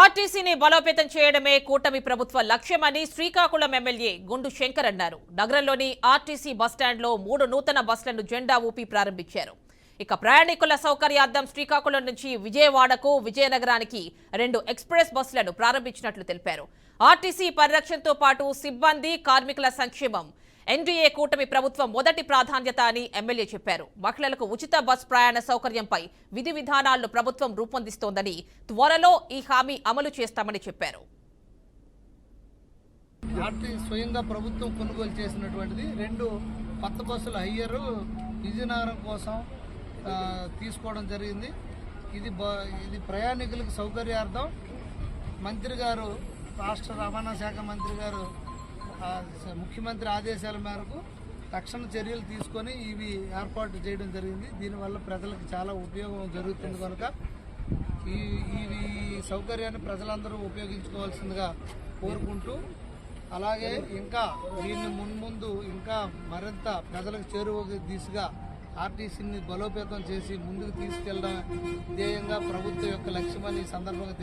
ఆర్టీసీని బలోపేతం చేయడమే కూటమి ప్రభుత్వ లక్ష్యమని శ్రీకాకుళం ఎమ్మెల్యే గుండు శంకర్ అన్నారు. నగరంలోని ఆర్టీసీ బస్టాండ్లో 3 నూతన బస్సులను జెండా ఊపి ప్రారంభించారు. ఇక ప్రయాణికుల సౌకర్యార్థం శ్రీకాకుళం నుంచి విజయవాడకు, విజయనగరానికి 2 ఎక్స్ప్రెస్ బస్సులను ప్రారంభించినట్లు తెలిపారు. ఆర్టీసీ పరిరక్షణతో పాటు సిబ్బంది, కార్మికుల సంక్షేమం ఎన్డీఏ కూటమి ప్రభుత్వం మొదటి ప్రాధాన్యత అని ఎమ్మెల్యే చెప్పారు. మహిళలకు ఉచిత బస్ ప్రయాణ సౌకర్యంపై విధి విధానాలను ప్రభుత్వం రూపొందిస్తోందని, త్వరలో ఈ హామీ అమలు చేస్తామని చెప్పారు. స్వయంగా ప్రభుత్వం కొనుగోలు చేసినటువంటిది 2 కొత్త బస్సులు హయ్యర్ విజయనగరం కోసం తీసుకోవడం జరిగింది. ఇది ప్రయాణికులకు సౌకర్యార్థం మంత్రి గారు, రాష్ట్ర రవాణా శాఖ మంత్రి గారు ముఖ్యమంత్రి ఆదేశాల మేరకు తక్షణ చర్యలు తీసుకొని ఇవి ఏర్పాటు చేయడం జరిగింది. దీనివల్ల ప్రజలకు చాలా ఉపయోగం జరుగుతుంది కనుక ఈ సౌకర్యాన్ని ప్రజలందరూ ఉపయోగించుకోవాల్సిందిగా కోరుకుంటూ, అలాగే ఇంకా దీన్ని మున్ముందు ఇంకా మరింత ప్రజలకు చేరువ దిశగా ఆర్టీసీని బలోపేతం చేసి ముందుకు తీసుకెళ్లడం ధ్యేయంగా ప్రభుత్వం యొక్క లక్ష్యమని ఈ సందర్భంగా